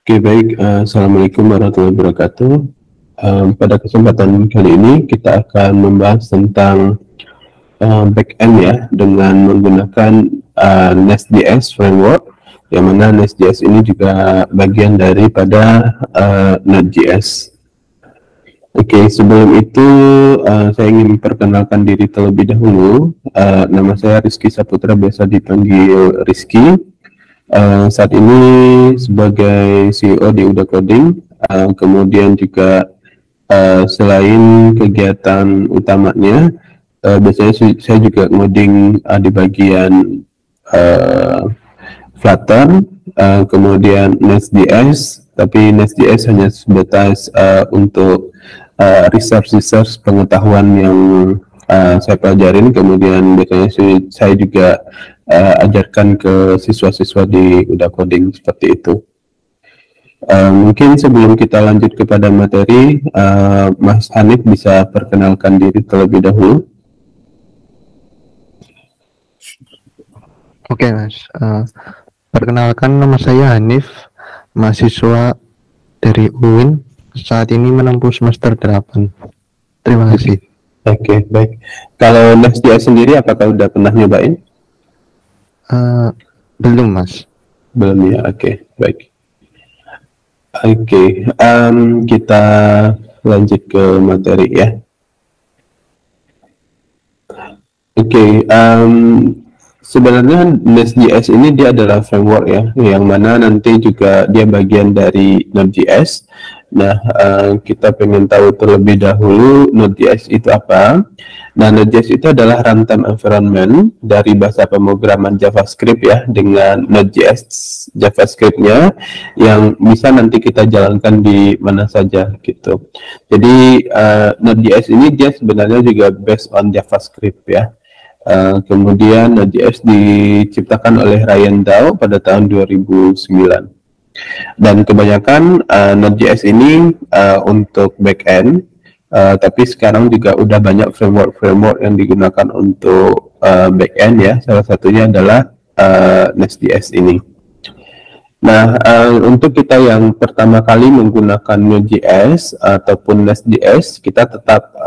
Oke, baik. Assalamualaikum warahmatullahi wabarakatuh. Pada kesempatan kali ini kita akan membahas tentang backend ya, dengan menggunakan Nest.js framework, yang mana Nest.js ini juga bagian daripada Node.js. Oke, sebelum itu saya ingin memperkenalkan diri terlebih dahulu. Nama saya Rizky Saputra, biasa dipanggil Rizky. Saat ini sebagai CEO di Uda Coding, kemudian juga selain kegiatan utamanya, biasanya saya juga ngoding di bagian Flutter, kemudian Nest.js, tapi Nest.js hanya sebatas untuk research pengetahuan yang saya pelajarin, kemudian biasanya saya juga ajarkan ke siswa-siswa di Uda Coding seperti itu. Mungkin sebelum kita lanjut kepada materi, Mas Hanif bisa perkenalkan diri terlebih dahulu. Oke, Mas. Perkenalkan, nama saya Hanif, mahasiswa dari UIN, saat ini menempuh semester 8. Terima kasih. Oke, baik. Kalau Nest.js sendiri, apakah udah pernah nyobain? Belum, Mas. Belum ya, oke, baik. Oke, kita lanjut ke materi ya. Oke, sebenarnya Nest.js ini dia adalah framework ya, yang mana nanti juga dia bagian dari Node.js. Nah, kita pengen tahu terlebih dahulu Node.js itu apa. Nah, Node.js itu adalah runtime environment dari bahasa pemrograman JavaScript ya, dengan Node.js JavaScript-nya yang bisa nanti kita jalankan di mana saja gitu. Jadi Node.js ini dia sebenarnya juga based on JavaScript ya. Kemudian Node.js diciptakan oleh Ryan Dow pada tahun 2009. Dan kebanyakan Node.js ini untuk backend, tapi sekarang juga udah banyak framework yang digunakan untuk backend ya. Salah satunya adalah Nest.js ini. Nah, untuk kita yang pertama kali menggunakan Node.js ataupun Nest.js, kita tetap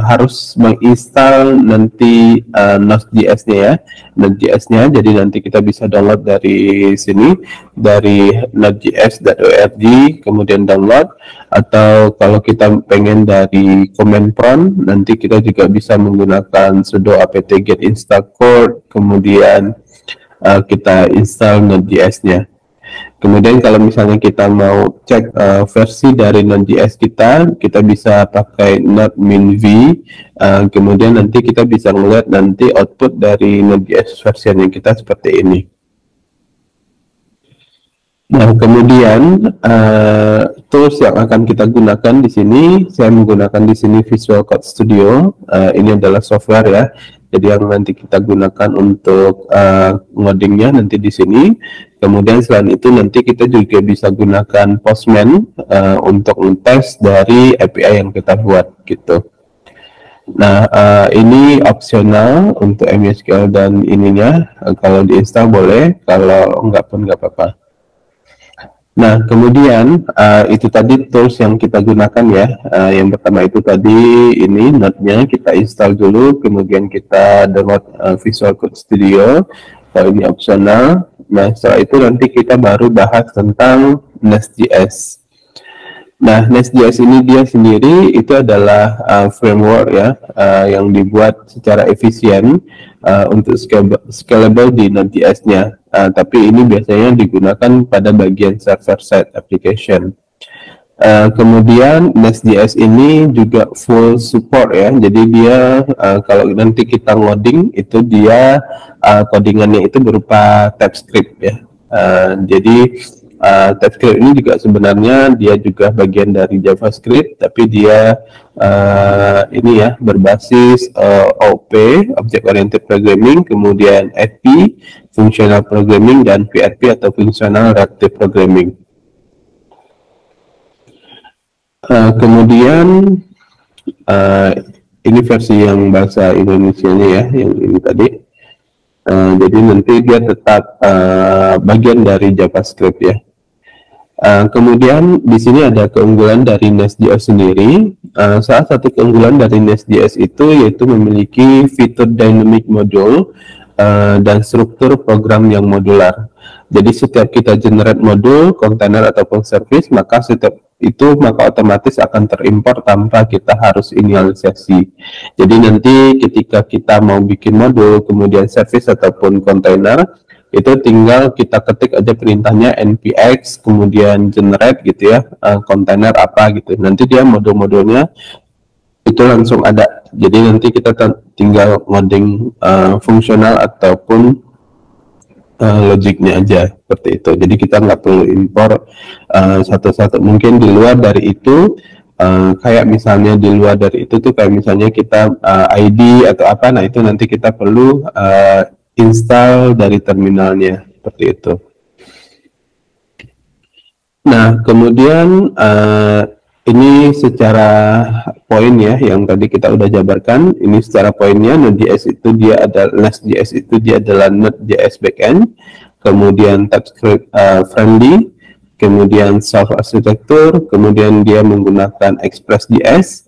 harus menginstal nanti Node.js-nya ya, Node.js-nya. Jadi nanti kita bisa download dari sini, dari nodejs.org, kemudian download. Atau kalau kita pengen dari command prompt, nanti kita juga bisa menggunakan sudo apt get install code, kemudian kita install Node.js-nya. Kemudian kalau misalnya kita mau cek versi dari Node.js kita bisa pakai node-min-v, kemudian nanti kita bisa melihat nanti output dari Node.js versi kita seperti ini. Nah, kemudian tools yang akan kita gunakan di sini, saya menggunakan di sini Visual Code Studio. Ini adalah software ya. Jadi yang nanti kita gunakan untuk ngodingnya nanti di sini. Kemudian selain itu nanti kita juga bisa gunakan Postman untuk ngetes dari API yang kita buat gitu. Nah, ini opsional untuk MySQL dan ininya. Kalau diinstal boleh, kalau enggak pun enggak apa-apa. Nah, kemudian itu tadi tools yang kita gunakan ya. Yang pertama itu tadi ini Node-nya kita install dulu, kemudian kita download Visual Code Studio. Kalau ini opsional. Nah, setelah itu nanti kita baru bahas tentang Nest.js. Nah, Nest.js ini dia sendiri itu adalah framework ya, yang dibuat secara efisien untuk scalable di Node.js-nya. Tapi ini biasanya digunakan pada bagian server-side application. Kemudian Nest.js ini juga full support ya, jadi dia kalau nanti kita ngoding itu dia codingannya itu berupa TypeScript ya. Jadi TypeScript ini juga sebenarnya dia juga bagian dari JavaScript, tapi dia ini ya berbasis OOP, Object Oriented Programming, kemudian FP, Functional Programming, dan PRP atau Functional Reactive Programming. Kemudian ini versi yang bahasa Indonesianya ya, yang ini tadi. Jadi nanti dia tetap bagian dari JavaScript ya. Kemudian di sini ada keunggulan dari Nest.js sendiri. Salah satu keunggulan dari Nest.js itu yaitu memiliki fitur dynamic module dan struktur program yang modular. Jadi setiap kita generate modul, kontainer ataupun service, maka setiap itu maka otomatis akan terimport tanpa kita harus inisialisasi. Jadi nanti ketika kita mau bikin modul, kemudian service ataupun kontainer, itu tinggal kita ketik aja perintahnya npx kemudian generate gitu ya, kontainer apa gitu, nanti dia modul-modulnya itu langsung ada. Jadi nanti kita tinggal ngoding fungsional ataupun logiknya aja seperti itu. Jadi kita nggak perlu impor satu-satu. Mungkin di luar dari itu kayak misalnya di luar dari itu tuh kayak misalnya kita ID atau apa, nah itu nanti kita perlu install dari terminalnya seperti itu. Nah, kemudian ini secara poin ya, yang tadi kita udah jabarkan. Ini secara poinnya, Node.js itu dia ada Nest.js itu dia adalah Node.js backend, kemudian TypeScript friendly, kemudian self architecture, kemudian dia menggunakan Express.js,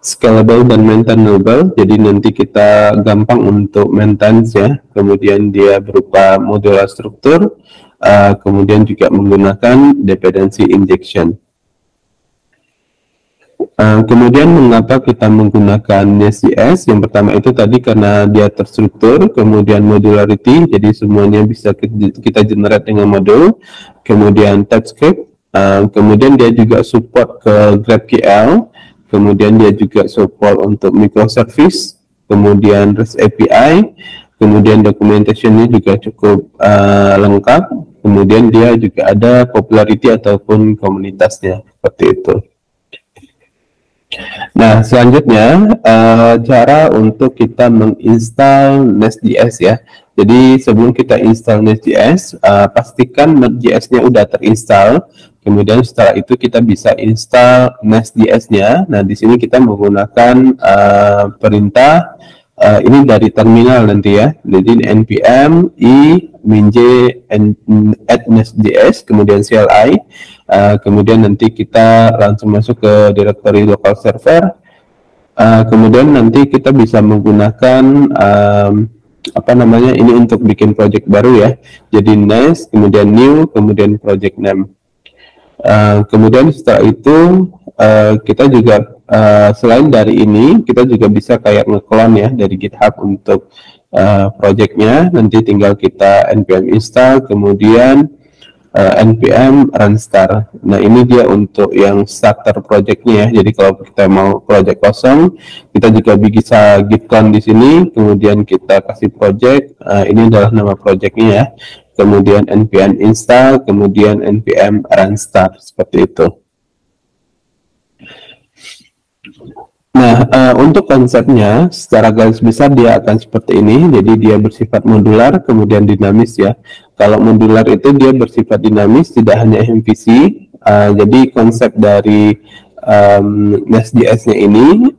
scalable dan maintainable, jadi nanti kita gampang untuk maintenance ya. Kemudian dia berupa modular struktur, kemudian juga menggunakan dependency injection. Kemudian mengapa kita menggunakan Nest.js? Yang pertama itu tadi karena dia terstruktur, kemudian modularity, jadi semuanya bisa kita generate dengan modul, kemudian TypeScript, kemudian dia juga support ke GraphQL, kemudian dia juga support untuk microservice, kemudian REST API, kemudian documentation-nya juga cukup lengkap, kemudian dia juga ada popularity ataupun komunitasnya, seperti itu. Nah, selanjutnya cara untuk kita menginstal Nest.js ya. Jadi sebelum kita install Nest.js, pastikan Node.js-nya udah terinstall. Kemudian setelah itu kita bisa install Nest.js-nya. Nah, di sini kita menggunakan perintah ini dari terminal nanti ya. Jadi npm i minj add Nest.js, kemudian CLI, kemudian nanti kita langsung masuk ke directory local server. Kemudian nanti kita bisa menggunakan apa namanya, ini untuk bikin project baru ya. Jadi Nest, kemudian new, kemudian project name. Kemudian setelah itu kita juga selain dari ini kita juga bisa kayak nge-clone ya dari GitHub untuk projectnya. Nanti tinggal kita npm install, kemudian npm run start. Nah, ini dia untuk yang starter projectnya ya. Jadi kalau kita mau project kosong, kita juga bisa git clone di sini, kemudian kita kasih project. Ini adalah nama projectnya ya. Kemudian npm install, kemudian npm run start, seperti itu. Nah, untuk konsepnya secara garis besar dia akan seperti ini. Jadi dia bersifat modular, kemudian dinamis ya. Kalau modular itu dia bersifat dinamis, tidak hanya MVC. Jadi konsep dari Nest.js-nya ini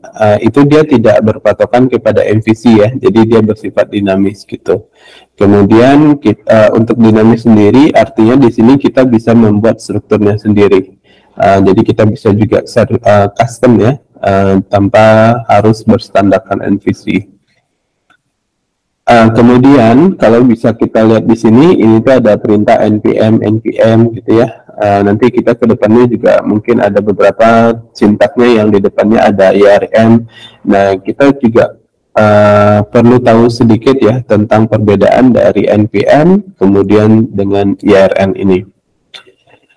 itu dia tidak berpatokan kepada MVC ya. Jadi dia bersifat dinamis gitu. Kemudian untuk dinamis sendiri artinya di sini kita bisa membuat strukturnya sendiri. Jadi kita bisa juga custom ya, tanpa harus berstandarkan MVC. Kemudian kalau bisa kita lihat di sini, ini tuh ada perintah npm gitu ya. Nanti kita ke depannya juga mungkin ada beberapa sintaknya yang di depannya ada IRM. Nah, kita juga perlu tahu sedikit ya tentang perbedaan dari npm kemudian dengan IRN ini.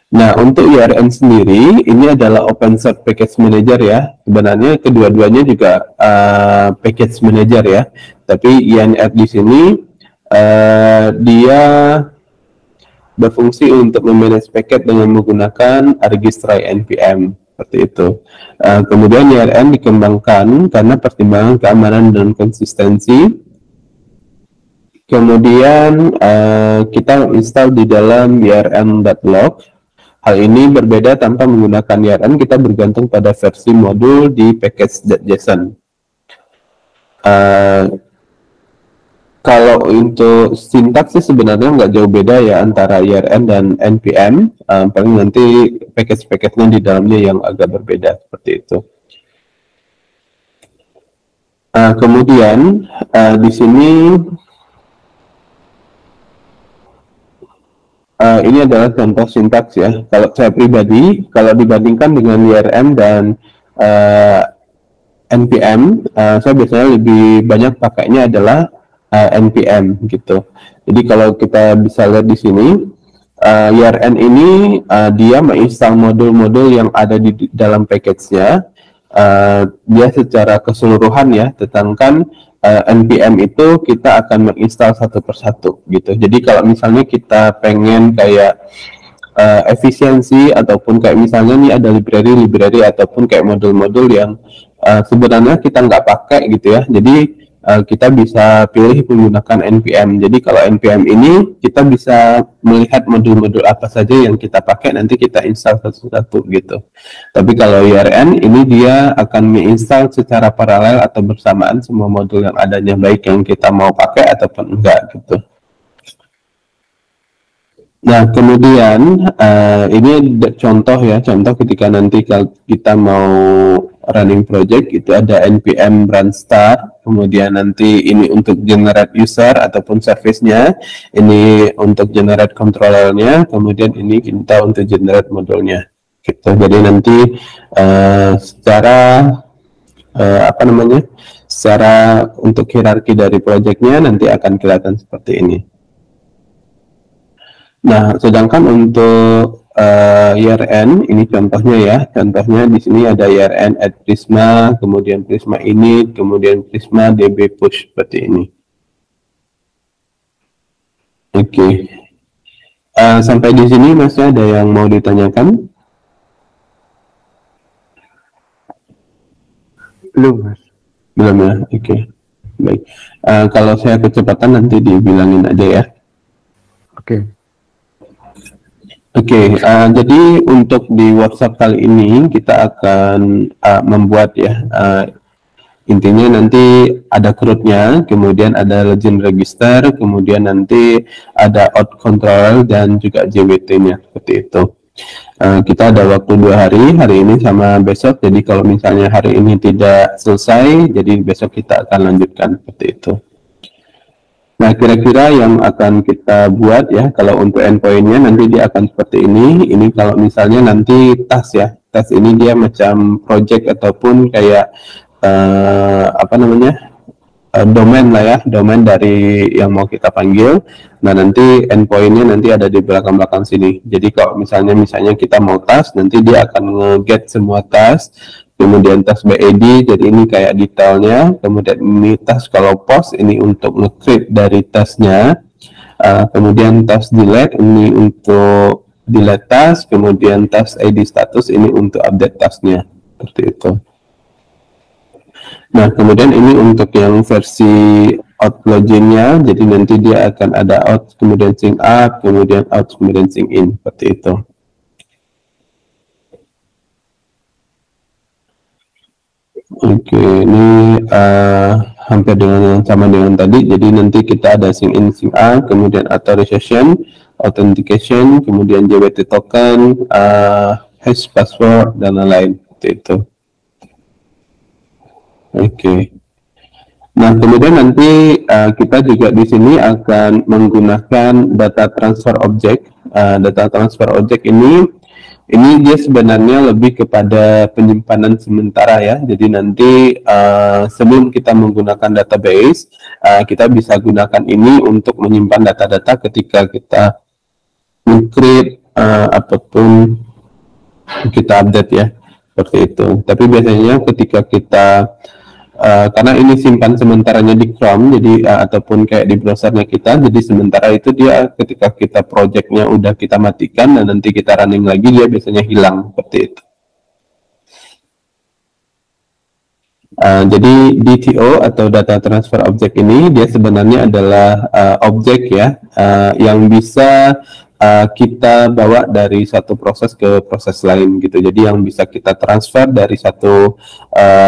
Nah, untuk IRN sendiri, ini adalah Open Source Package Manager ya. Sebenarnya kedua-duanya juga Package Manager ya. Tapi INR di sini dia berfungsi untuk memanage paket dengan menggunakan registry npm, seperti itu. Kemudian IRN dikembangkan karena pertimbangan keamanan dan konsistensi. Kemudian kita install di dalam irn.log. Hal ini berbeda tanpa menggunakan IRN, kita bergantung pada versi modul di package.json. Kalau untuk sintaks sih sebenarnya nggak jauh beda ya antara IRN dan NPM. Paling nanti package-package-nya di dalamnya yang agak berbeda seperti itu. Kemudian di sini ini adalah contoh sintaks ya. Kalau saya pribadi, kalau dibandingkan dengan IRM dan NPM, saya biasanya lebih banyak pakainya adalah NPM gitu. Jadi kalau kita bisa lihat di sini, IRN ini dia menginstal modul-modul yang ada di dalam package-nya. Dia secara keseluruhan ya, sedangkan NPM itu kita akan menginstal satu persatu gitu. Jadi kalau misalnya kita pengen kayak efisiensi ataupun kayak misalnya nih ada library ataupun kayak modul-modul yang sebenarnya kita nggak pakai gitu ya. Jadi kita bisa pilih menggunakan NPM. Jadi kalau NPM ini kita bisa melihat modul-modul apa saja yang kita pakai, nanti kita install satu-satu gitu. Tapi kalau IRN ini dia akan menginstal secara paralel atau bersamaan semua modul yang adanya, baik yang kita mau pakai ataupun enggak gitu. Nah, kemudian ini contoh ya, contoh ketika nanti kita mau running project, itu ada npm run start, kemudian nanti ini untuk generate user ataupun service-nya, ini untuk generate controller-nya, kemudian ini kita untuk generate modulnya. Gitu. Jadi nanti secara secara untuk hierarki dari project-nya nanti akan kelihatan seperti ini. Nah, sedangkan untuk IRN ini contohnya ya, contohnya di sini ada IRN add Prisma, kemudian Prisma init, kemudian Prisma db push seperti ini. Oke. Sampai di sini masih ada yang mau ditanyakan? Belum, Mas. Belum ya, oke. Baik. Kalau saya kecepatan nanti dibilangin aja ya. Oke. Oke, jadi untuk di workshop kali ini kita akan membuat ya, intinya nanti ada CRUD-nya, kemudian ada legend register, kemudian nanti ada out control dan juga JWT-nya seperti itu. Kita ada waktu 2 hari ini sama besok, jadi kalau misalnya hari ini tidak selesai, jadi besok kita akan lanjutkan seperti itu. Nah, kira-kira yang akan kita buat ya, kalau untuk endpoint-nya nanti dia akan seperti ini. Ini kalau misalnya nanti task ya, task ini dia macam project ataupun kayak domain lah ya, domain dari yang mau kita panggil. Nah, nanti endpoint-nya nanti ada di belakang-belakang sini. Jadi kalau misalnya kita mau task, nanti dia akan nge-get semua task. Kemudian task BAD, jadi ini kayak detailnya. Kemudian ini task kalau post, ini untuk nge-create dari tasknya. Kemudian task delete, ini untuk delete task. Kemudian task ID status, ini untuk update tasknya. Seperti itu. Nah, kemudian ini untuk yang versi out login-nya, jadi nanti dia akan ada out, kemudian sync up, kemudian out, kemudian sync in. Seperti itu. Oke, ini hampir dengan yang sama dengan tadi. Jadi nanti kita ada sync in, sync out, kemudian authorization, authentication, kemudian JWT token, hash password dan lain-lain. Seperti itu. Oke. Nah, kemudian nanti kita juga di sini akan menggunakan data transfer object. Data transfer object ini dia sebenarnya lebih kepada penyimpanan sementara ya. Jadi nanti sebelum kita menggunakan database, kita bisa gunakan ini untuk menyimpan data-data ketika kita meng-create apapun kita update ya, seperti itu. Tapi biasanya ketika kita karena ini simpan sementaranya di Chrome, jadi ataupun kayak di browsernya kita, jadi sementara itu dia ketika kita projectnya udah kita matikan dan nanti kita running lagi, dia biasanya hilang seperti itu. Jadi DTO atau data transfer object ini dia sebenarnya adalah objek ya, yang bisa kita bawa dari satu proses ke proses lain gitu. Jadi yang bisa kita transfer dari satu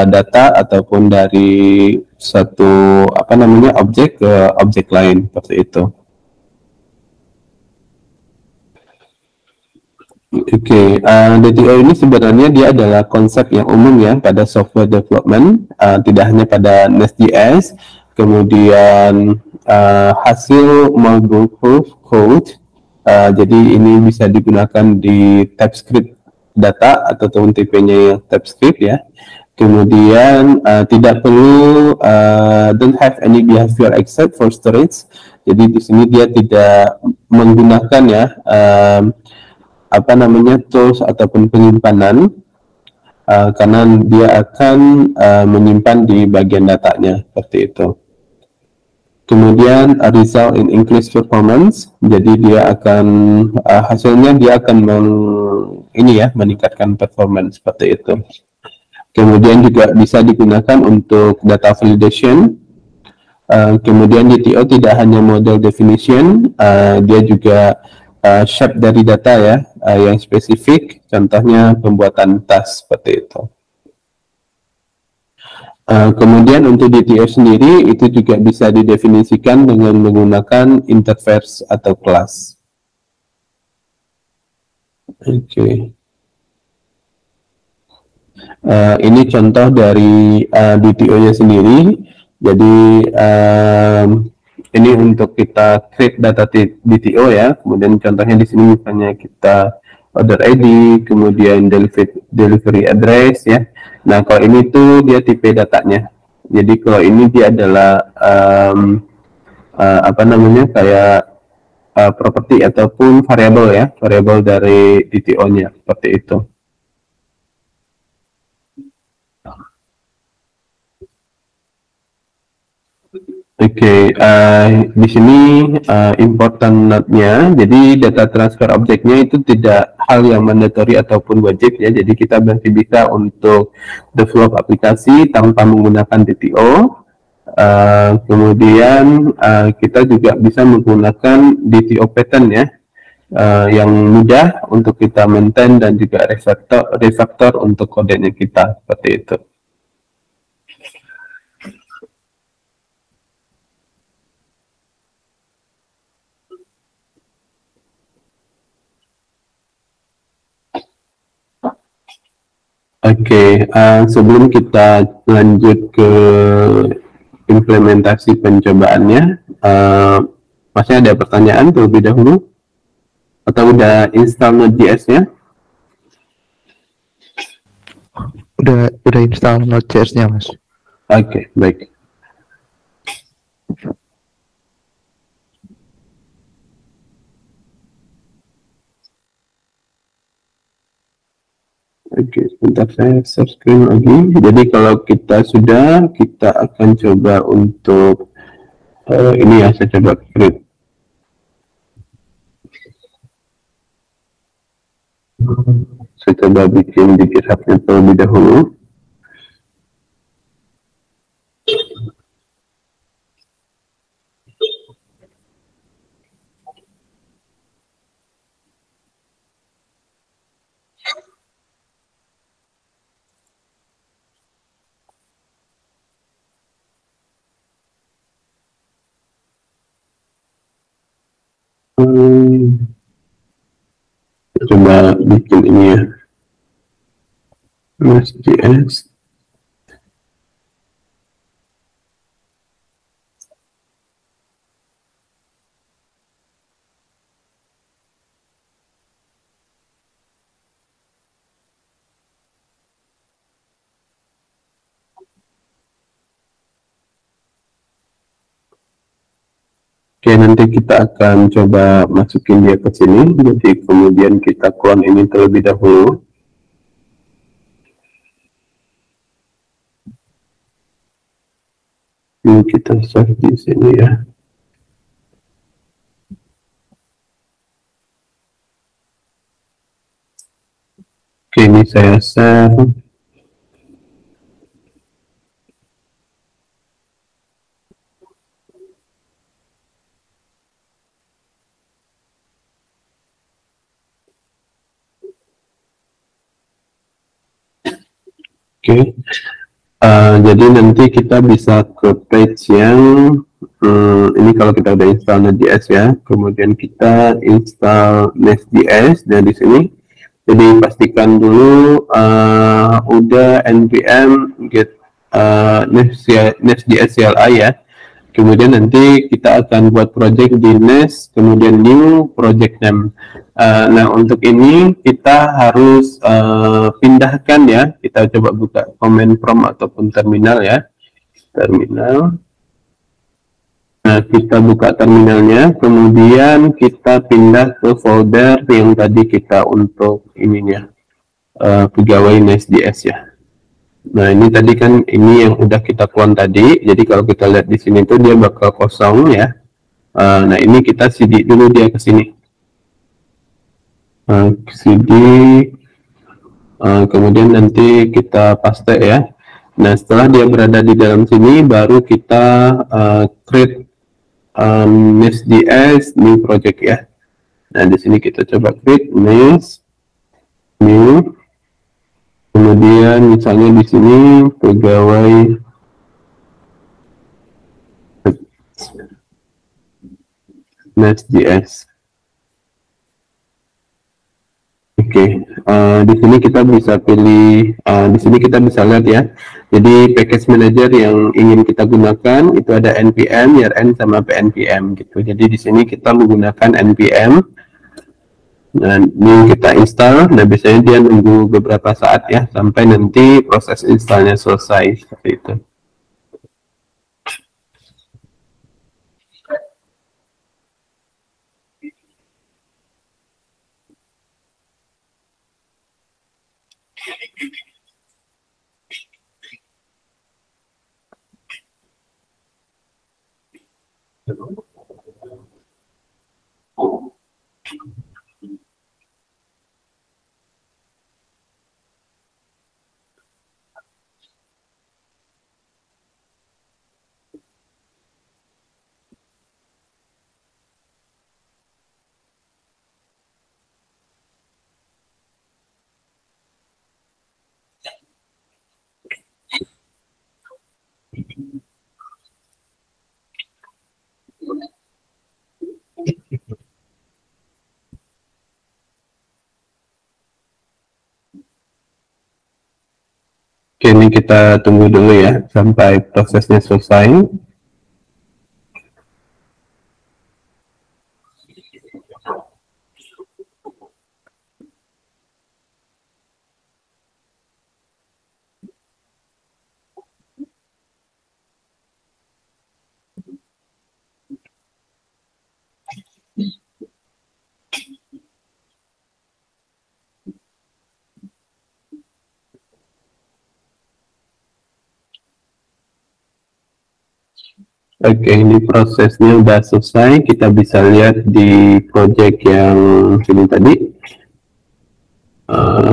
data ataupun dari satu objek ke objek lain seperti itu. Oke, DTO ini sebenarnya dia adalah konsep yang umum ya pada software development, tidak hanya pada Nest.js, kemudian hasil mobile code, jadi ini bisa digunakan di TypeScript data atau TP-nya TypeScript ya. Kemudian tidak perlu don't have any behavior except for storage. Jadi di sini dia tidak menggunakan ya tools ataupun penyimpanan karena dia akan menyimpan di bagian datanya seperti itu. Kemudian result in increased performance, jadi dia akan hasilnya dia akan meningkatkan performance seperti itu. Kemudian juga bisa digunakan untuk data validation. Kemudian DTO tidak hanya model definition, dia juga shape dari data ya yang spesifik, contohnya pembuatan task seperti itu. Kemudian untuk DTO sendiri itu juga bisa didefinisikan dengan menggunakan interface atau kelas. Oke. Ini contoh dari DTO-nya sendiri. Jadi ini untuk kita create data DTO ya. Kemudian contohnya di sini misalnya kita order ID, kemudian delivery address ya. Nah kalau ini tuh dia tipe datanya. Jadi kalau ini dia adalah kayak properti ataupun variabel ya, variabel dari DTO-nya seperti itu. Oke, di sini important note-nya, jadi data transfer objeknya itu tidak hal yang mandatory ataupun wajib ya, jadi kita masih bisa untuk develop aplikasi tanpa menggunakan DTO. Kemudian kita juga bisa menggunakan DTO pattern ya, yang mudah untuk kita maintain dan juga refactor untuk kodenya kita seperti itu. Oke, sebelum kita lanjut ke implementasi pencobaannya, masih ada pertanyaan terlebih dahulu? Atau udah install Node.js-nya? Udah install Node.js-nya, Mas. Oke, baik. Oke, sebentar saya share screen lagi. Jadi kalau kita sudah, kita akan coba untuk ini ya, saya coba create. Saya coba bikin di GitHub-nya terlebih dahulu. Coba bikin ini ya, Node.js. Oke, nanti kita akan coba masukin dia ke sini, jadi kemudian kita clone ini terlebih dahulu. Ini kita save di sini ya. Oke, ini saya save. Oke. Jadi nanti kita bisa ke page yang ini kalau kita udah install Node.js ya, kemudian kita install Nest.js dan di sini. Jadi pastikan dulu udah npm get Nest.js CLI ya. Kemudian nanti kita akan buat project di Nest, kemudian new project name. Nah untuk ini kita harus pindahkan ya. Kita coba buka command prompt ataupun terminal ya. Terminal. Nah kita buka terminalnya, kemudian kita pindah ke folder yang tadi kita untuk ininya pegawai Nest.js ya. Nah ini tadi kan ini yang udah kita clone tadi. Jadi kalau kita lihat di sini tuh dia bakal kosong ya. Nah ini kita cd dulu dia ke sini. Cd. Kemudian nanti kita paste ya. Nah setelah dia berada di dalam sini, baru kita create Nest.js new project ya. Nah di sini kita coba create Nest new. Kemudian misalnya di sini pegawai Nest.js. Oke, di sini kita bisa pilih, di sini kita bisa lihat ya. Jadi package manager yang ingin kita gunakan itu ada npm, yarn sama pnpm gitu. Jadi di sini kita menggunakan npm. Nah, ini kita install. Nah, biasanya dia nunggu beberapa saat ya sampai nanti proses installnya selesai seperti itu. Oke, ini kita tunggu dulu ya sampai prosesnya selesai. Oke, ini prosesnya udah selesai. Kita bisa lihat di project yang sini tadi.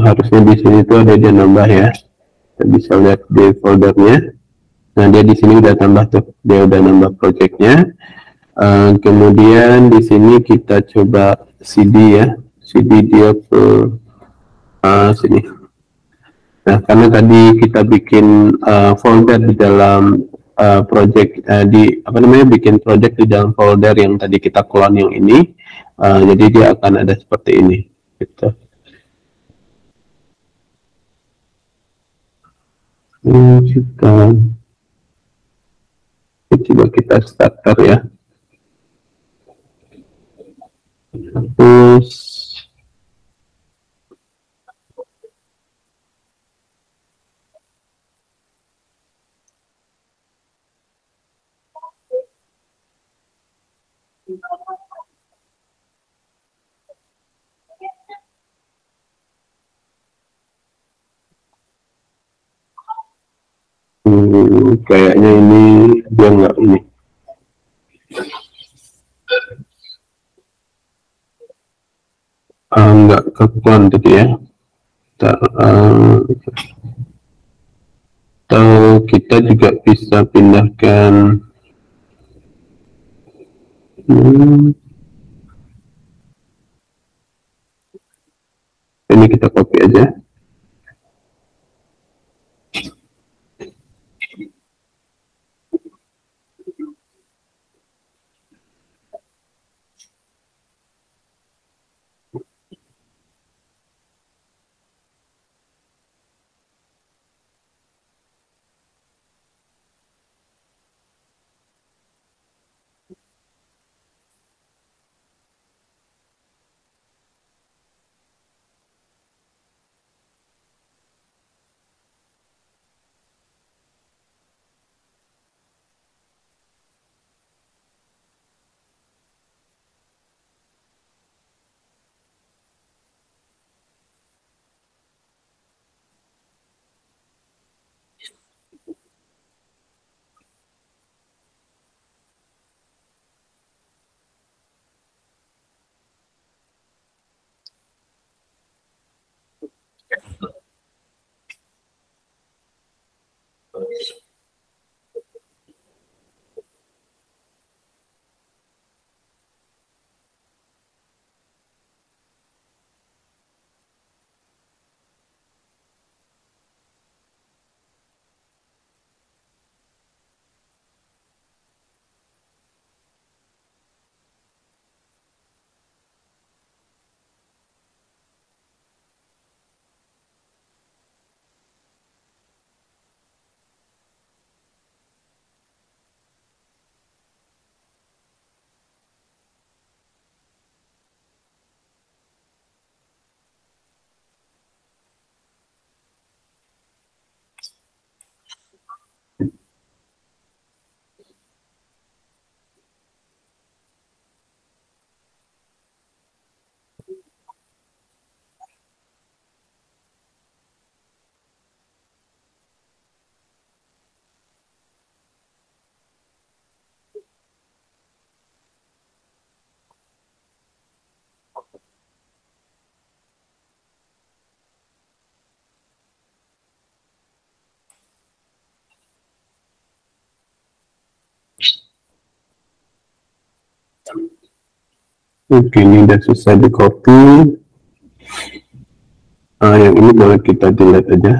Harusnya di sini tuh ada dia nambah ya. Kita bisa lihat di foldernya. Nah, dia di sini udah tambah tuh. Dia udah nambah projectnya. Kemudian di sini kita coba cd ya. cd dia ke sini. Nah, karena tadi kita bikin folder di dalam project di apa namanya bikin project di dalam folder yang tadi kita clone yang ini, jadi dia akan ada seperti ini gitu. Coba kita starter ya, terus kayaknya ini dia nggak ini. Nggak ke clone tadi ya. Atau kita juga bisa pindahkan ini, kita copy aja. Oke, ini udah selesai di copy. Yang ini boleh kita delete aja.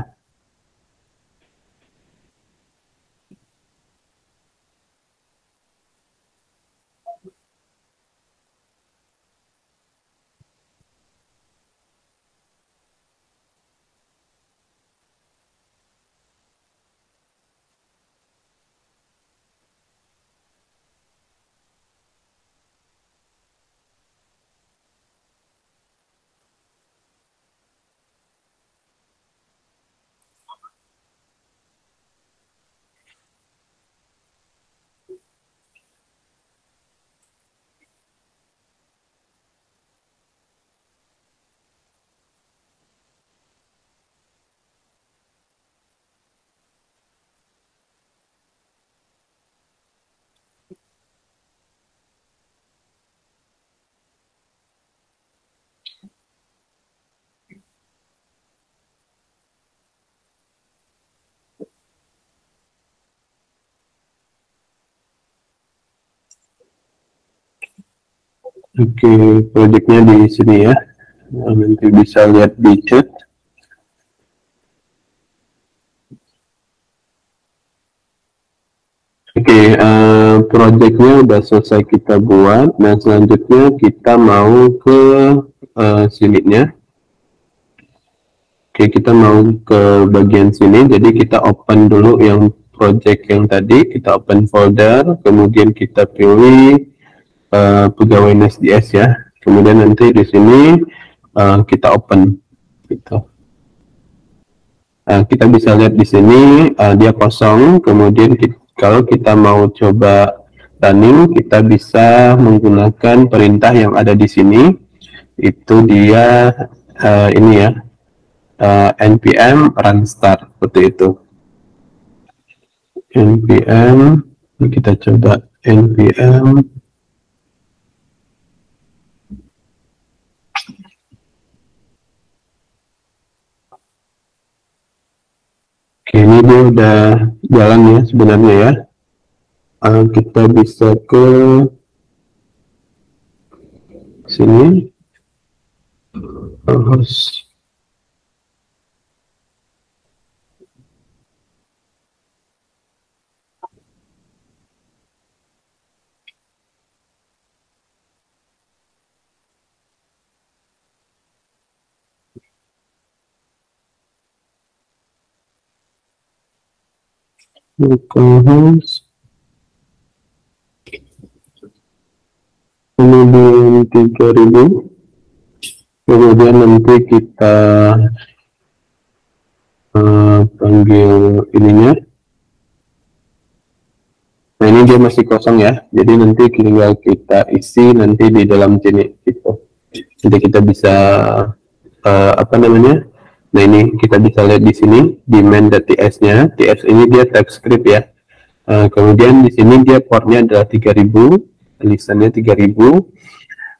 Oke, projectnya di sini ya. Nanti bisa lihat di chat. Oke, projectnya udah selesai kita buat. Nah, selanjutnya kita mau ke sininya. Oke, kita mau ke bagian sini. Jadi kita open dulu yang project yang tadi. Kita open folder. Kemudian kita pilih pegawai NSDS ya. Kemudian nanti di sini kita open. Gitu. Kita bisa lihat di sini dia kosong. Kemudian kalau kita mau coba running, kita bisa menggunakan perintah yang ada di sini. Itu dia ini ya, npm run start seperti itu. npm, kita coba npm. Oke, ini dia udah jalan ya sebenarnya ya. Kita bisa ke sini, host. Localhost, kemudian 3000, kemudian nanti kita panggil ininya. Nah, ini dia masih kosong ya, jadi nanti tinggal kita isi nanti di dalam sini gitu. Jadi kita bisa apa namanya. Nah, ini kita bisa lihat di sini di main.ts-nya. TS ini dia TypeScript ya. Kemudian di sini dia portnya adalah 3000, lisannya 3000.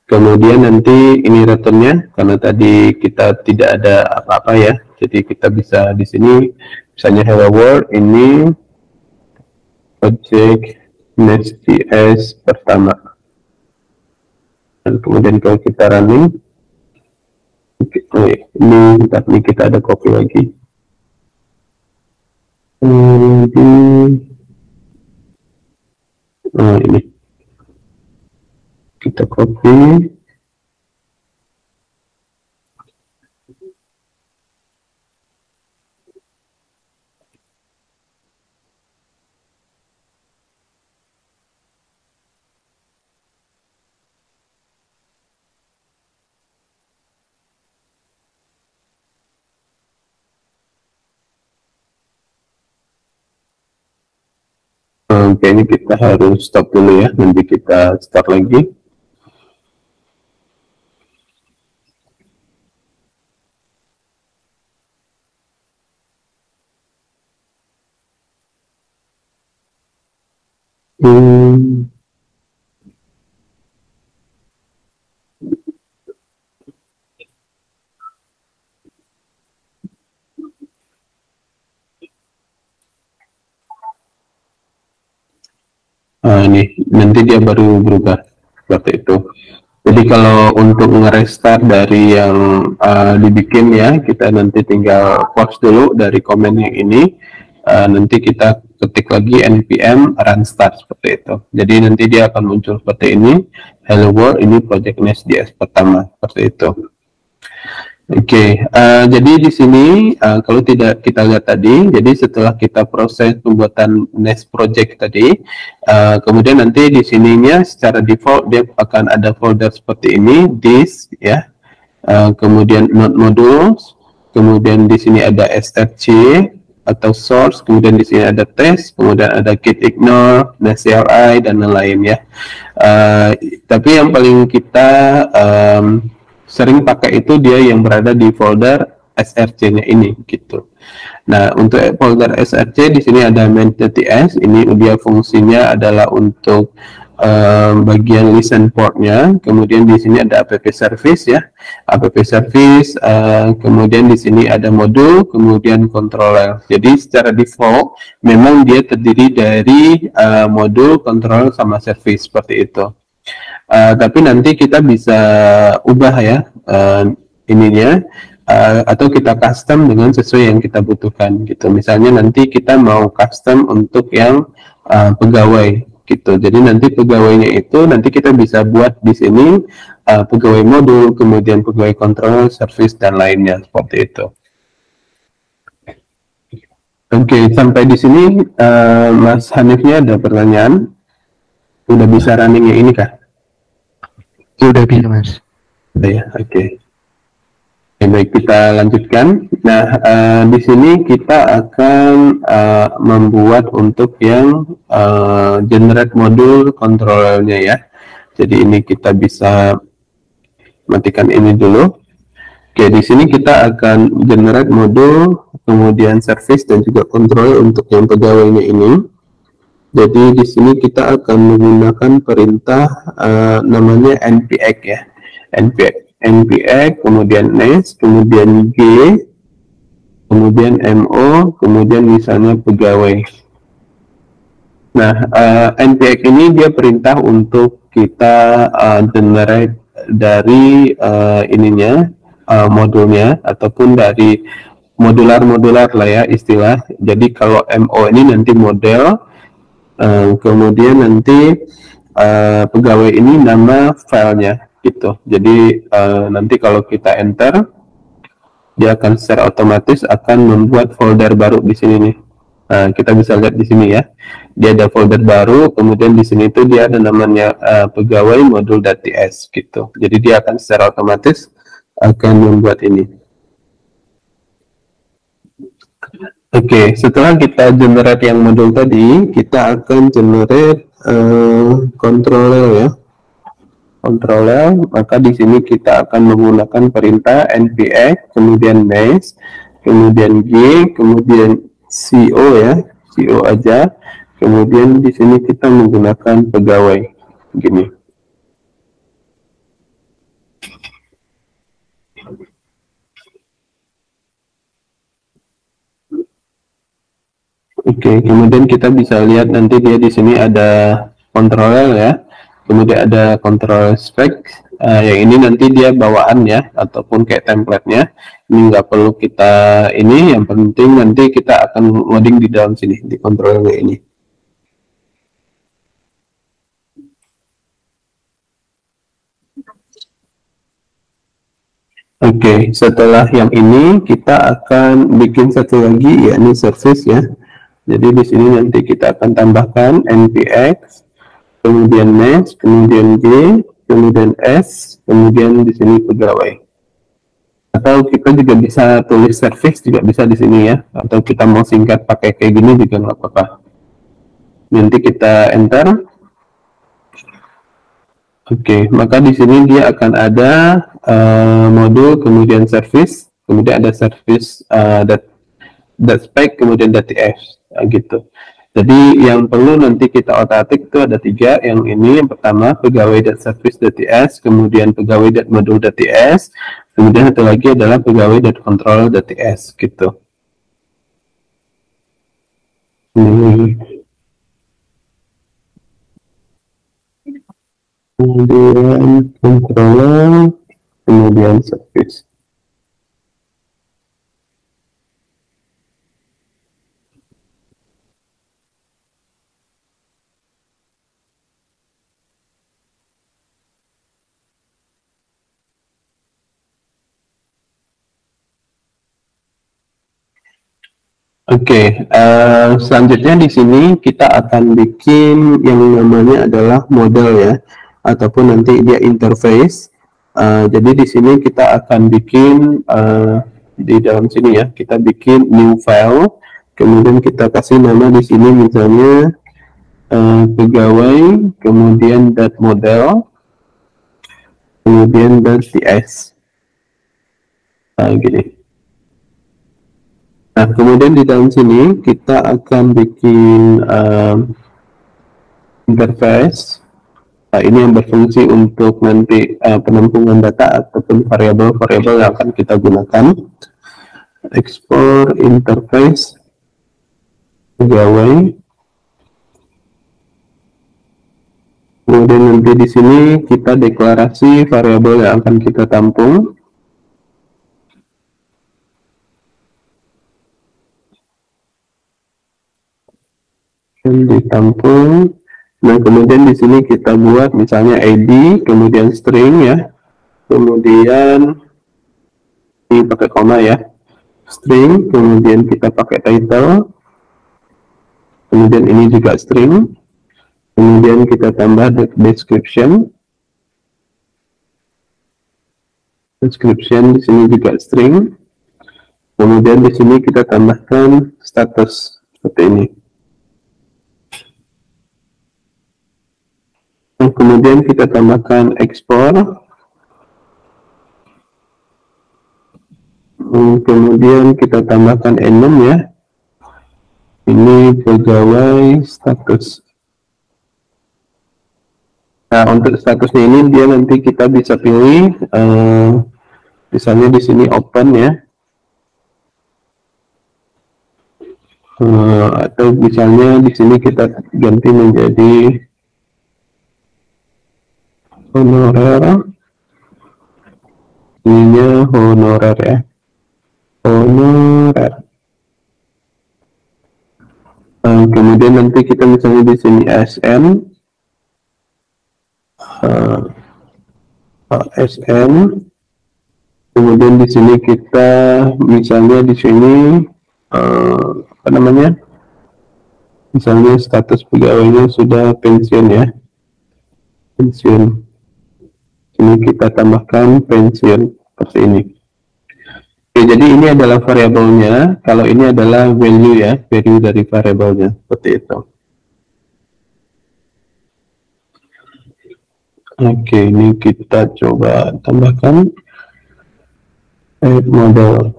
Kemudian nanti ini returnnya karena tadi kita tidak ada apa-apa ya. Jadi kita bisa di sini misalnya hello world, ini objek Nest.js pertama. Dan kemudian kalau kita running, ini tapi kita ada copy lagi. Ini kita copy. Kayaknya kita harus stop dulu ya, nanti kita start lagi. Ini nanti dia baru berubah. seperti itu. Jadi kalau untuk nge-restart dari yang dibikin ya, kita nanti tinggal pause dulu dari komen yang ini, nanti kita ketik lagi npm run start seperti itu. Jadi nanti dia akan muncul seperti ini, hello world, ini project Nest.js pertama, seperti itu. Oke, jadi di sini kalau tidak kita lihat tadi, jadi setelah kita proses pembuatan Nest project tadi, kemudian nanti di sininya secara default dia akan ada folder seperti ini, this ya, kemudian node modules, kemudian di sini ada src atau source, kemudian di sini ada test, kemudian ada git ignore, Nest CLI dan lain-lain ya. Tapi yang paling kita sering pakai itu dia yang berada di folder src-nya ini gitu. Nah, untuk folder src di sini ada main.ts, ini dia fungsinya adalah untuk bagian listen port-nya. Kemudian di sini ada app service ya, app service, kemudian di sini ada modul, kemudian controller. Jadi secara default memang dia terdiri dari modul, controller sama service seperti itu. Tapi nanti kita bisa ubah ya ininya, atau kita custom dengan sesuai yang kita butuhkan gitu. Misalnya nanti kita mau custom untuk yang pegawai gitu. Jadi nanti pegawainya itu nanti kita bisa buat di sini pegawai modul, kemudian pegawai control, service dan lainnya seperti itu. Oke, sampai di sini Mas Hanifnya ada pertanyaan? Udah bisa runningnya ini kah? Sudah bisa, Mas. Ya, oke. Baik, kita lanjutkan. Nah, di sini kita akan membuat untuk yang generate modul controllernya ya. Jadi ini kita bisa matikan ini dulu. Oke, di sini kita akan generate modul, kemudian service dan juga control untuk yang pegawainya ini. Jadi di sini kita akan menggunakan perintah namanya npx ya, npx, kemudian nest, kemudian g, kemudian mo, kemudian misalnya pegawai. Nah, npx ini dia perintah untuk kita generate dari ininya modulnya ataupun dari modular lah ya istilah. Jadi kalau mo ini nanti model. Kemudian nanti pegawai ini nama filenya gitu. Jadi nanti kalau kita enter, dia akan secara otomatis akan membuat folder baru di sini nih. Kita bisa lihat di sini ya. Dia ada folder baru, kemudian di sini itu dia ada namanya pegawai modul.ts gitu. Jadi dia akan secara otomatis akan membuat ini. Oke, setelah kita generate yang modul tadi, kita akan generate controller ya. Controller, maka di sini kita akan menggunakan perintah npx, kemudian nest, kemudian g, kemudian co ya, co aja. Kemudian di sini kita menggunakan pegawai, gini. Oke, kemudian kita bisa lihat nanti dia di sini ada controller ya, kemudian ada control spec, yang ini nanti dia bawaan ya, ataupun kayak template-nya. Ini nggak perlu kita ini, yang penting nanti kita akan loading di dalam sini, di controller ini. Oke, setelah yang ini kita akan bikin satu lagi, yakni service ya. Jadi di sini nanti kita akan tambahkan npx, kemudian nest, kemudian g, kemudian s, kemudian di sini pegawai. Atau kita juga bisa tulis service juga bisa di sini ya. Atau kita mau singkat pakai kayak gini juga nggak apa-apa. Nanti kita enter. Oke, maka di sini dia akan ada modul, kemudian service, kemudian ada service .spec, kemudian .ts. Gitu. Jadi yang perlu nanti kita otak-atik itu ada 3. Yang ini yang pertama pegawai.service.ts, kemudian pegawai.modul.ts, kemudian satu lagi adalah pegawai.control.ts gitu. kemudian controller, kemudian service. Oke, selanjutnya di sini kita akan bikin yang namanya adalah model ya, ataupun nanti dia interface. Jadi di sini kita akan bikin di dalam sini ya, kita bikin new file, kemudian kita kasih nama di sini misalnya pegawai, kemudian dot model, kemudian dot cs. Gini. Nah, kemudian di dalam sini kita akan bikin interface. Nah, ini yang berfungsi untuk nanti penampungan data ataupun variabel-variabel yang akan kita gunakan. Export interface pegawai. Kemudian nanti di sini kita deklarasi variabel yang akan kita tampung. Ditampung. Nah, kemudian di sini kita buat misalnya ID, kemudian string ya, kemudian ini pakai koma ya, string, kemudian kita pakai title, kemudian ini juga string, kemudian kita tambah description, di sini juga string, kemudian di sini kita tambahkan status seperti ini. Kemudian kita tambahkan ekspor, kemudian kita tambahkan enum ya, ini pegawai status. Nah, untuk statusnya ini dia nanti kita bisa pilih misalnya di sini open ya, atau misalnya di sini kita ganti menjadi honorer, ininya honorer ya, honorer. Kemudian nanti kita misalnya di sini SN, SN, kemudian di sini kita misalnya di sini apa namanya, misalnya status pegawainya sudah pensiun ya, pensiun. Ini kita tambahkan pensiun seperti ini. Oke, jadi ini adalah variabelnya. Kalau ini adalah value ya, value dari variabelnya seperti itu. Oke, ini kita coba tambahkan add model.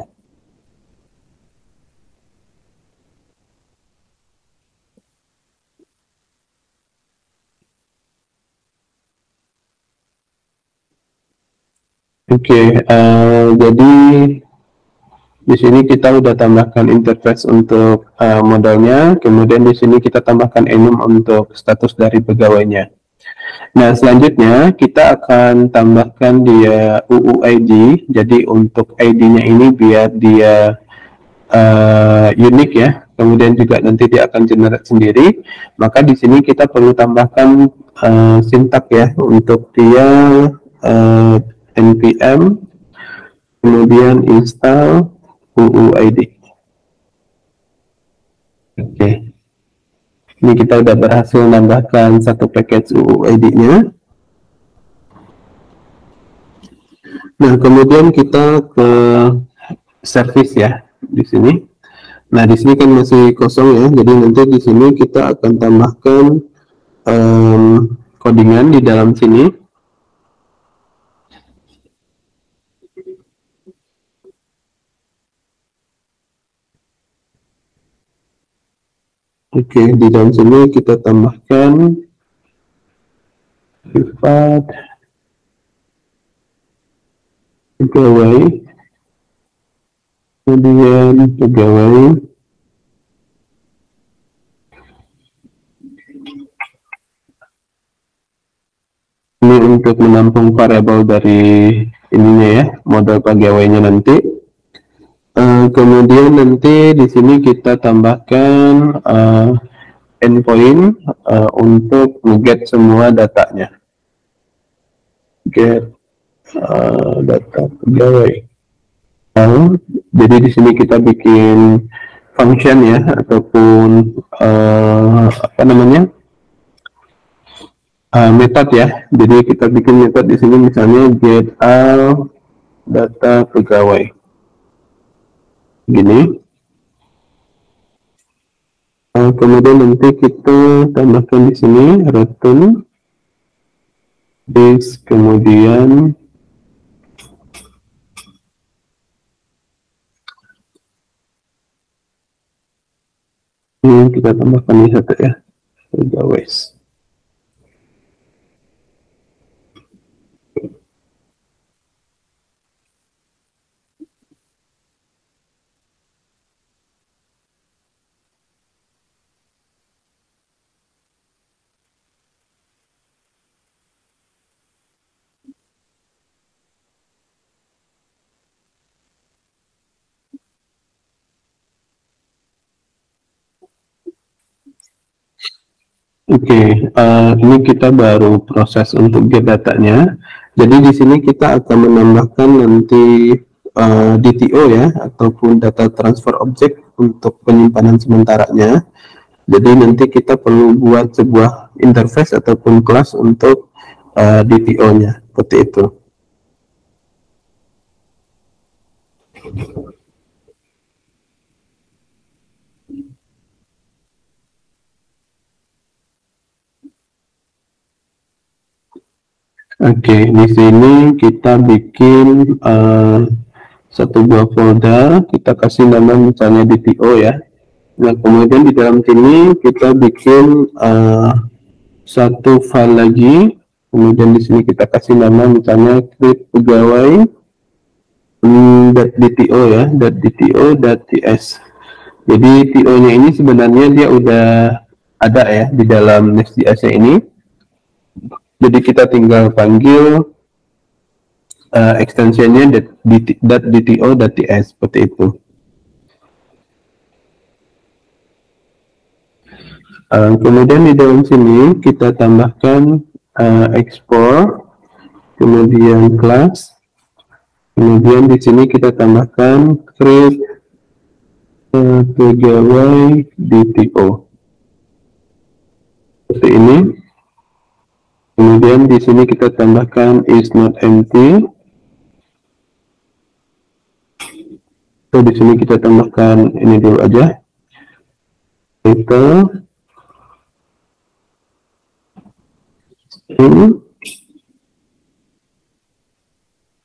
Oke, jadi di sini kita udah tambahkan interface untuk modelnya, kemudian di sini kita tambahkan enum untuk status dari pegawainya. Nah, selanjutnya kita akan tambahkan dia UUID. Jadi untuk ID-nya ini biar dia unik ya. Kemudian juga nanti dia akan generate sendiri. Maka di sini kita perlu tambahkan sintak ya untuk dia npm kemudian install UUID. Oke. Ini kita udah berhasil menambahkan satu package UUID-nya. Nah, kemudian kita ke service ya di sini. Nah, di sini kan masih kosong ya. Jadi nanti di sini kita akan tambahkan codingan di dalam sini. Oke, di dalam sini kita tambahkan sifat pegawai, kemudian pegawai, ini untuk menampung variabel dari ininya ya, model pegawainya nanti. Kemudian nanti di sini kita tambahkan endpoint untuk nge-get semua datanya. Get data pegawai. Jadi di sini kita bikin function ya, ataupun apa namanya, metode ya. Jadi kita bikin metode di sini misalnya get all data pegawai. Gini. Kemudian nanti kita tambahkan di sini return this, kemudian ini kita tambahkan ini satu ya, pegawai. Oke, ini kita baru proses untuk get datanya. Jadi di sini kita akan menambahkan nanti DTO ya, ataupun data transfer object untuk penyimpanan sementaranya. Jadi nanti kita perlu buat sebuah interface ataupun kelas untuk DTO-nya, seperti itu. Oke, di sini kita bikin satu buah folder, kita kasih nama misalnya DTO ya. Nah, kemudian di dalam sini kita bikin satu file lagi, kemudian di sini kita kasih nama misalnya create pegawai .dto ya, .dto.ts. Jadi TO-nya ini sebenarnya dia udah ada ya di dalam Nest.js ini. Jadi kita tinggal panggil extensionnya .dto.ts seperti itu. Kemudian di dalam sini kita tambahkan export, kemudian class, kemudian di sini kita tambahkan create pegawai DTO seperti ini. Kemudian di sini kita tambahkan is not empty. So di sini kita tambahkan ini dulu aja, title, string,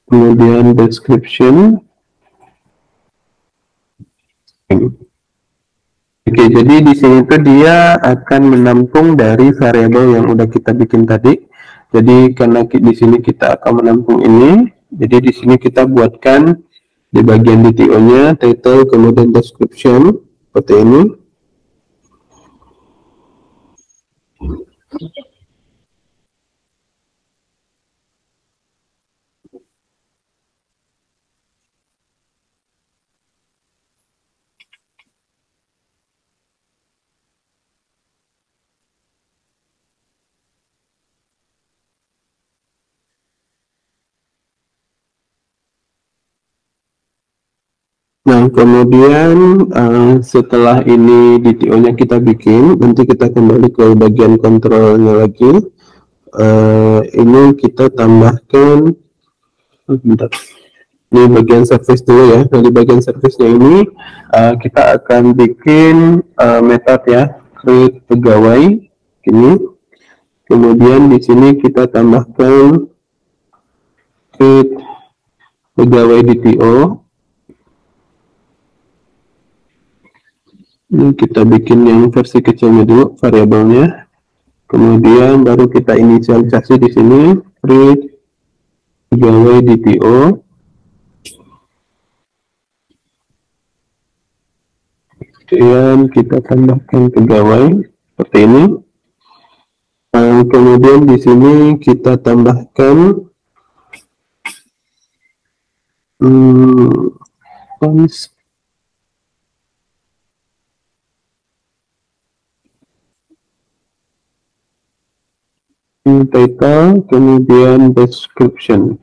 kemudian description. Oke, jadi di sini tuh dia akan menampung dari variabel yang udah kita bikin tadi. Jadi karena di sini kita akan menampung ini, jadi di sini kita buatkan di bagian DTO-nya title kemudian description seperti ini. Nah, kemudian setelah ini DTO-nya kita bikin, nanti kita kembali ke bagian kontrolnya lagi. Ini kita tambahkan, bentar. Ini bagian service dulu ya. Nah, di bagian service-nya ini kita akan bikin metode ya, create pegawai. Ini. Kemudian di sini kita tambahkan create pegawai DTO. Ini kita bikin yang versi kecilnya dulu, variabelnya. Kemudian baru kita inisialisasi di sini, create pegawai DTO. Kemudian kita tambahkan pegawai seperti ini. Kemudian di sini kita tambahkan title, kemudian description.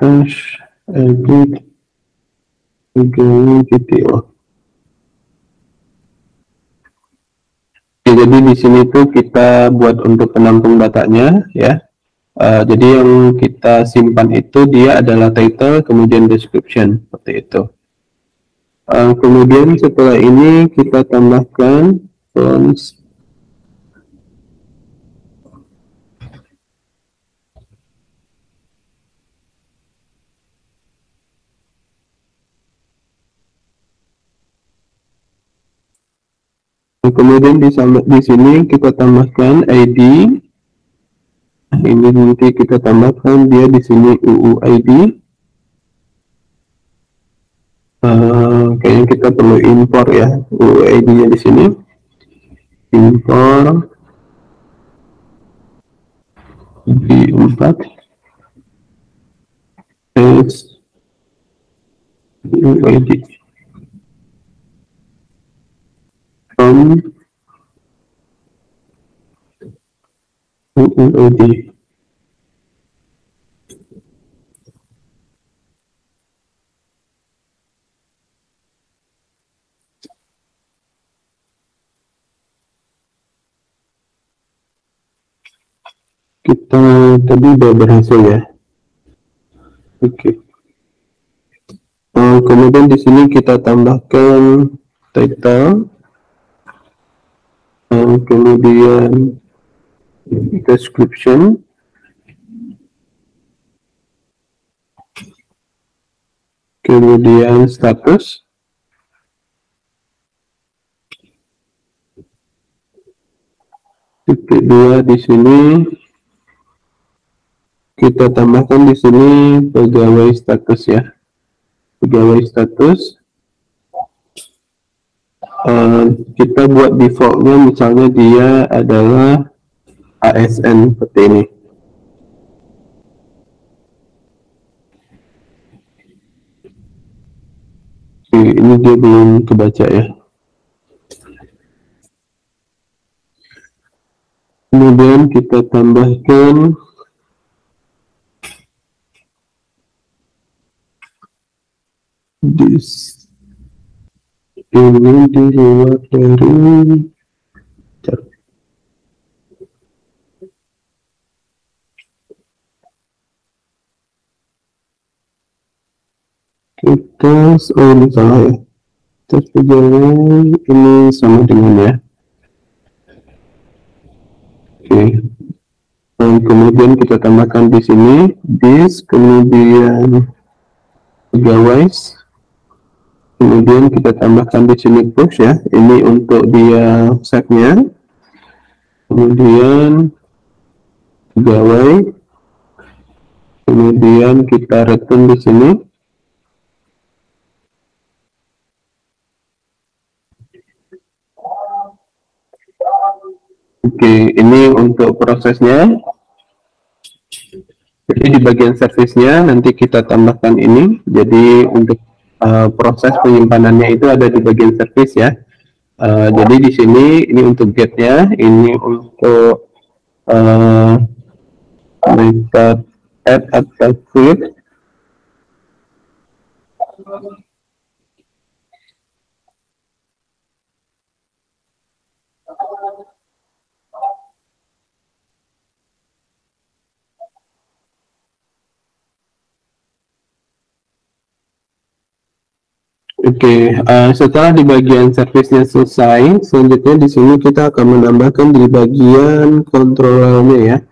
Touch edit video. Jadi di sini tuh kita buat untuk penampung datanya ya. Jadi yang kita simpan itu dia adalah title, kemudian description seperti itu. Kemudian setelah ini kita tambahkan fonts. Kemudian di sini kita tambahkan ID. Ini nanti kita tambahkan dia di sini UUID. Kayaknya kita perlu impor ya UUID-nya di sini. Impor ID4 UUID from UUID. Kita tadi udah berhasil ya. Oke. Kemudian di sini kita tambahkan title, kemudian description, kemudian status, titik 2 di sini kita tambahkan di sini pegawai status ya. Pegawai status kita buat defaultnya misalnya dia adalah ASN seperti ini. Ini dia belum kebaca ya. Kemudian kita tambahkan this. Ini di luar dari kita ini salah ya. Tes pegawai ini sama dengan ya. Oke. Dan kemudian kita tambahkan di sini this, kemudian pegawai. Kemudian kita tambahkan di sini push ya, ini untuk dia setnya. Kemudian pegawai. Kemudian kita return di sini. Oke, ini untuk prosesnya. Jadi di bagian service-nya nanti kita tambahkan ini. Jadi untuk proses penyimpanannya itu ada di bagian service ya. Jadi di sini ini untuk get-nya, ini untuk method add atau field. Oke, setelah di bagian service-nya selesai, selanjutnya di sini kita akan menambahkan di bagian controller-nya ya.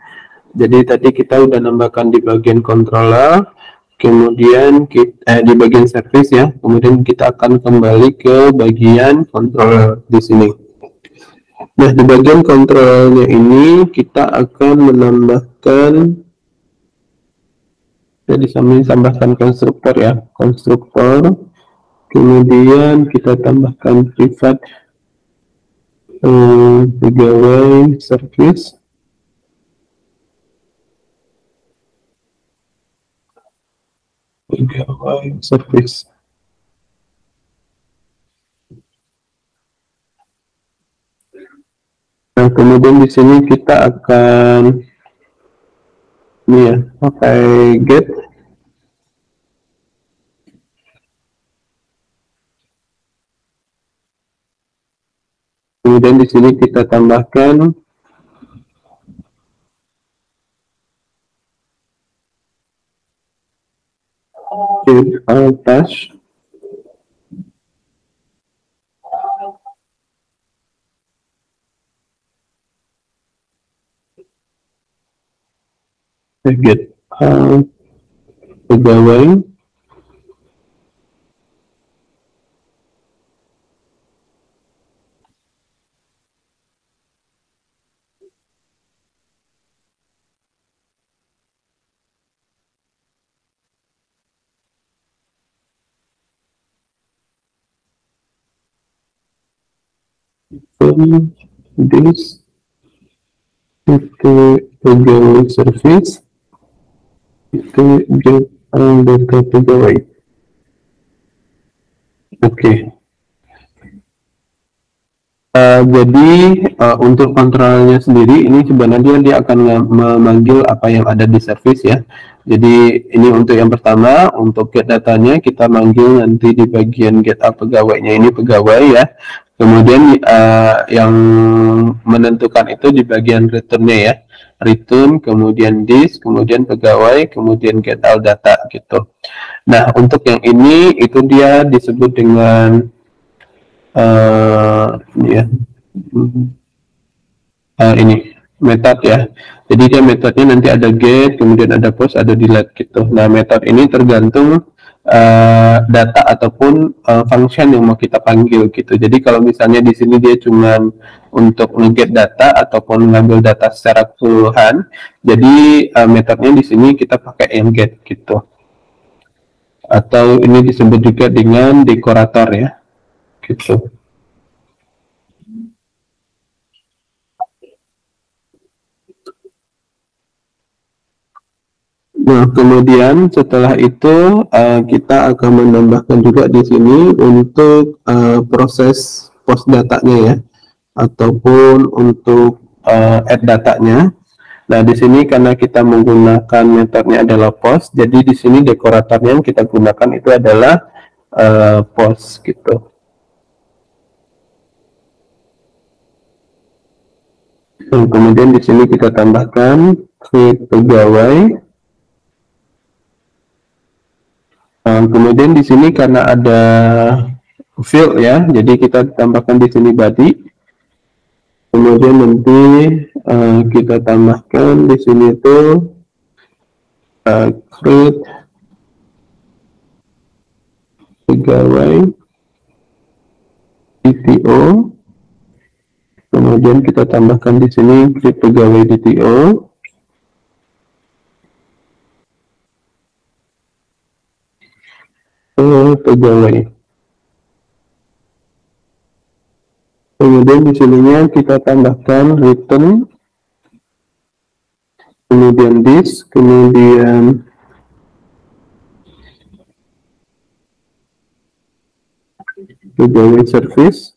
Jadi tadi kita udah nambahkan di bagian controller, kemudian kita, di bagian service ya, kemudian kita akan kembali ke bagian controller di sini. Nah, di bagian kontrolnya ini kita akan menambahkan, jadi sambil tambahkan konstruktor ya, konstruktor, kemudian kita tambahkan privat pegawai service, pegawai service. Nah, kemudian di sini kita akan ini ya, pakai get. Kemudian di sini kita tambahkan get touch. Get pegawai. This itu pegawai service, itu get data pegawai. Oke. Jadi untuk kontrolnya sendiri ini sebenarnya dia akan memanggil apa yang ada di service ya. Jadi ini untuk yang pertama, untuk get datanya kita manggil nanti di bagian get up pegawainya ini pegawai ya. Kemudian yang menentukan itu di bagian returnnya ya. Return, kemudian this, kemudian pegawai, kemudian get all data gitu. Nah, untuk yang ini itu dia disebut dengan ya, ini method ya. Jadi dia metodenya nanti ada get, kemudian ada post, ada delete gitu. Nah, metode ini tergantung data ataupun function yang mau kita panggil gitu. Jadi kalau misalnya di sini dia cuma untuk nge-get data ataupun ngambil data secara keseluruhan, jadi metodenya di sini kita pakai yang get gitu. Atau ini disebut juga dengan dekorator ya, gitu. Nah, kemudian setelah itu kita akan menambahkan juga di sini untuk proses post datanya ya, ataupun untuk add datanya. Nah, di sini karena kita menggunakan metodenya adalah post, jadi di sini dekoratornya yang kita gunakan itu adalah post gitu. Dan kemudian di sini kita tambahkan create pegawai. Kemudian di sini karena ada field ya, jadi kita tambahkan di sini body. Kemudian nanti kita tambahkan di sini itu create pegawai DTO. Kemudian kita tambahkan di sini create pegawai DTO. Pegawai. Kemudian di sininya kita tambahkan return, kemudian this, kemudian pegawai service,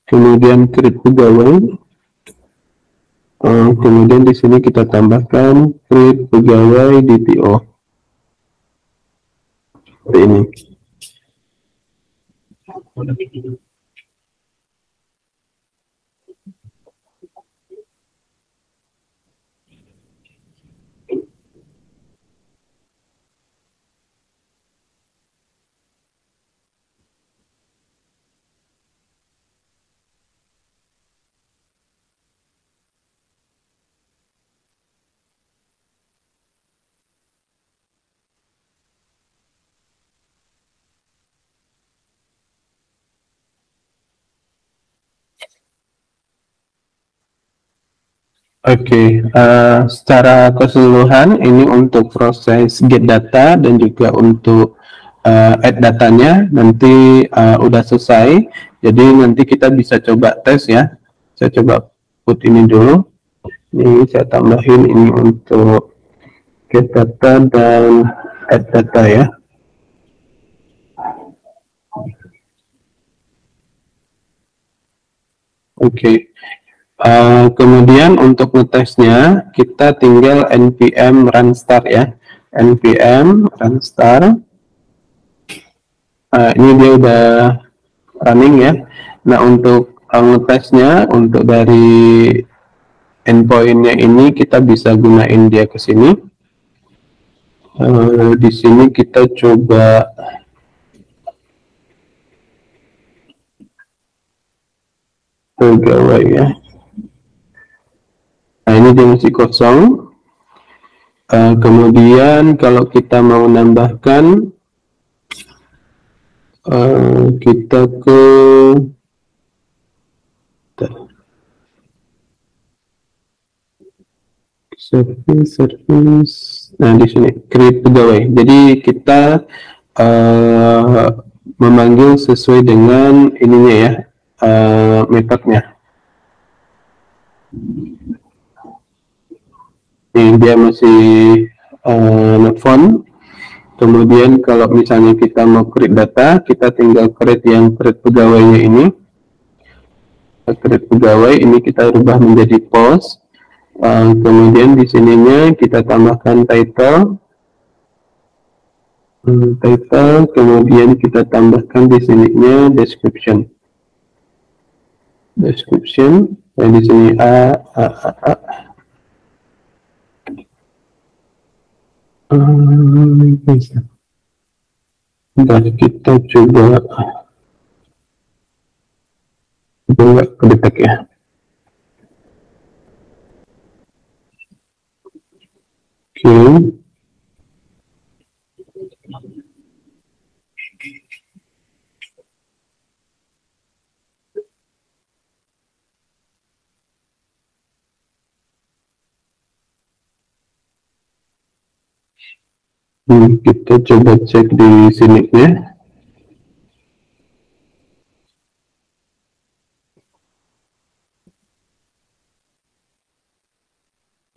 kemudian create pegawai, kemudian di sini kita tambahkan create pegawai DTO. Seperti ini. Oke, secara keseluruhan ini untuk proses get data dan juga untuk add datanya nanti udah selesai. Jadi nanti kita bisa coba tes ya. Saya coba put ini dulu. Ini saya tambahin ini untuk get data dan add data ya. Oke. Kemudian untuk ngetesnya kita tinggal npm run start ya, npm run start. Ini dia udah running ya. Nah untuk ngetesnya untuk dari endpointnya ini kita bisa gunain dia ke sini. Di sini kita coba pegawai ya. Nah ini dia masih kosong. Kemudian kalau kita mau nambahkan, kita ke service. Nah di sini create pegawai. Jadi kita memanggil sesuai dengan ininya ya, metodenya. Ini dia masih not found. Kemudian kalau misalnya kita mau create data, kita tinggal create yang create pegawainya ini. Create pegawai ini kita rubah menjadi post. Kemudian di sininya kita tambahkan title, kemudian kita tambahkan di sininya description. Nah di sini Bentar, kita coba kedetek ya. Oke. Kita coba cek di sini ya.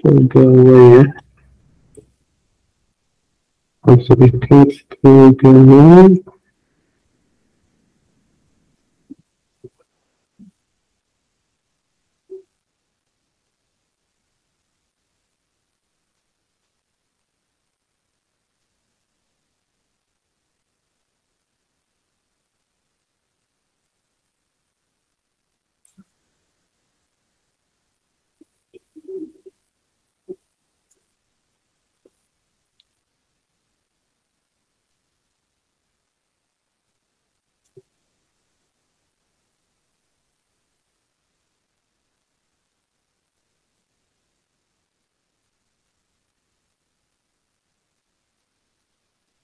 Pegawai ya. Sertifikat pegawai.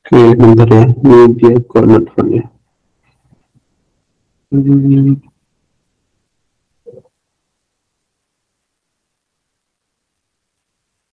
Oke, bentar ya. Ini dia coordinate font ya.